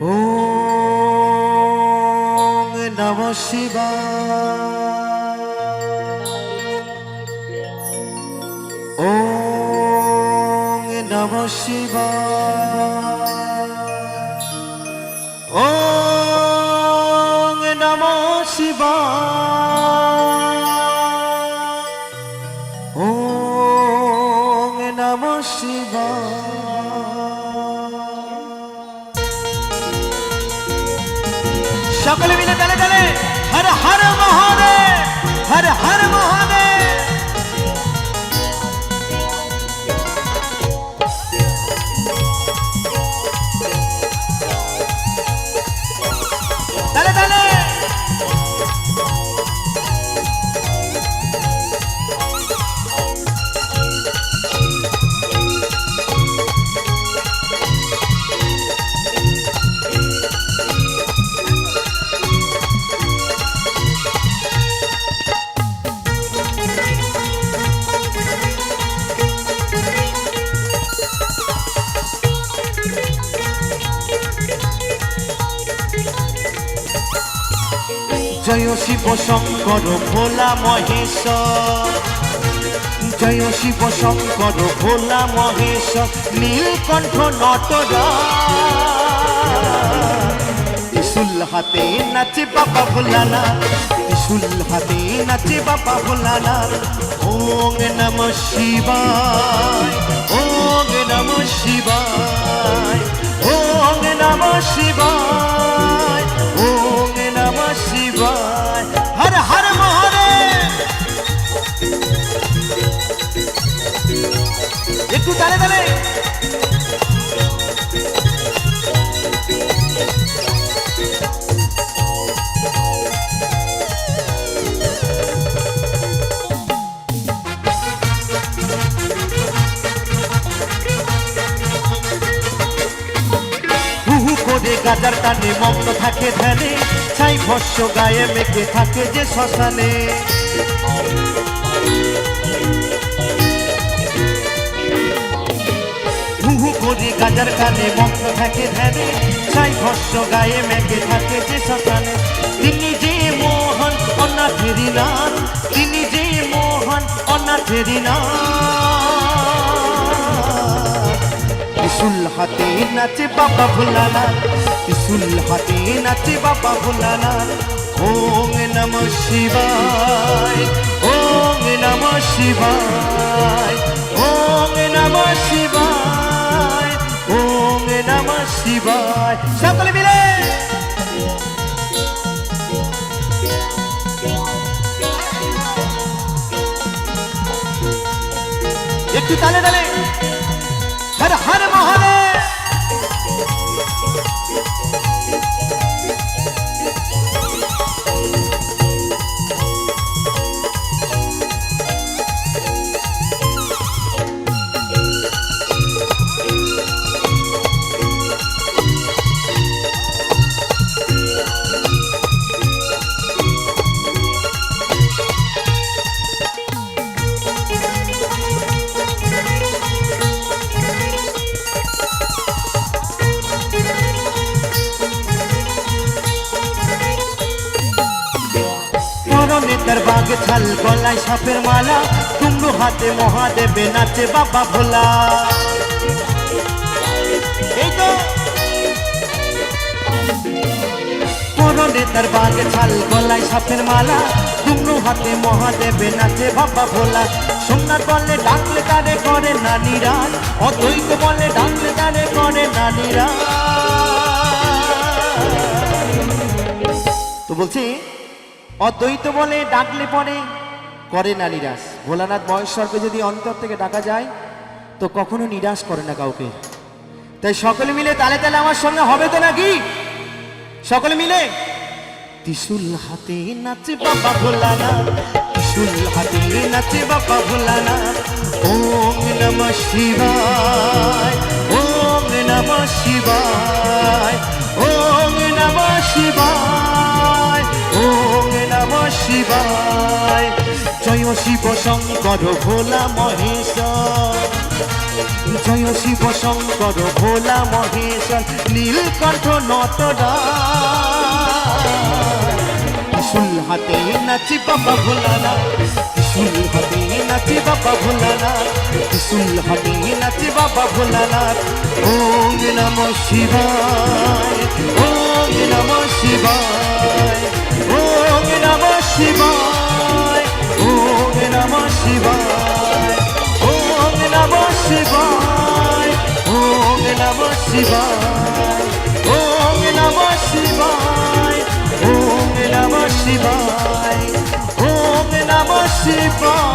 ওম নমঃ শিবায়। ওম নমঃ শিবায়। ওম নমঃ শিবায়। ওম নমঃ শিবায়। সকলে মিলে তালে তালে হর হর মহাদেব, হর হর মহাদেব। তালে তালে জয় শিব শঙ্কর ভোলা মহেশ্বর, জয় শিব শঙ্কর ভোলা মহেশ্বর, নীলকণ্ঠ নটরাজ। ত্রিশূল হাতে নাচে বাবা ভোলানাথ, ত্রিশূল হাতে নাচে বাবা ভোলানাথ। ওম নমঃ শিবায়। ওম নমঃ শিবায়। ওম নমঃ শিবায়। ওম নমঃ শিবায়। হর হর মহাদেব। একটু তালে তালে গাজার টানে মগ্ন থাকে ধ্যানে, ছাই ভস্য গায়ে মেখে থাকে যে শ্মশানে। হুহু করে গাজার টানে মগ্ন থাকে ধ্যানে, ছাই ভস্য গায়ে মেখে থাকে যে শ্মশানে। তিনি যে মোহন অনাথেরি নাথ, তিনি যে মোহন অনাথেরি নাথ। ত্রিশূল হাতে নাচে বাবা ভোলানাথ, ত্রিশূল হাতে নাচে বাবা ভোলানাথ। ওম নমঃ শিবায়। ওম নমঃ শিবায়। ওম নমঃ শিবায়। ওম নমঃ শিবায়। সকলে মিলে একটু তালে তালে হর হর মহাদেব। নেতার বাগে ছাল, গলায় সাপের মালা, কুমড়ো হাতে মহাদেবে নাচে বাবা ভোলা। এই তো নেতার বাগে ছাল, গলায় সাপের মালা, কুমড়ো হাতে মহাদেবে নাচে বাবা ভোলা। সোমনাথ বলে ডাকলে তারে করে নানীরা, অদ্বৈত বলে ডাকলে তারে করে নানীরা। তো বলছি অদ্বৈত বলে ডাকলে পরে করে না নিরাশ। ভোলানাথ মহেশ্বরকে যদি অন্তর থেকে ডাকা যায় তো কখনো নিরাশ করে না কাউকে। তাই সকলে মিলে তালে তালে আমার সঙ্গে হবে তো নাকি? সকলে মিলে ত্রিশূল হাতে নাচে বাবা ভোলানাথ, ত্রিশূল হাতে নাচে বাবা ভোলানাথ। ওম নমঃ শিবায়। ওম নমঃ শিবায়। ওম নমঃ শিবায়। ওম নমঃ শিবায়। জয় শিব শঙ্কর ভোলা মহেশ্বর, জয় শিব শঙ্কর ভোলা মহেশ্বর নীলকণ্ঠ নটরা ত্রিশূল হাতে নাচি বাবা ভোলানাথ ত্রিশূল হাতে নাচি বাবা ভোলানাথ ত্রিশূল হাতে নাচি বাবা ভোলানাথ ওম নমঃ শিবায় ওম নমঃ শিবায় ওম নমঃ শিবায় ওম নমঃ শিবায় ওম নমঃ শিবায় ওম নমঃ শিবায় ওম নমঃ শিবায় ওম নমঃ শিবায় ওম নমঃ শিবায়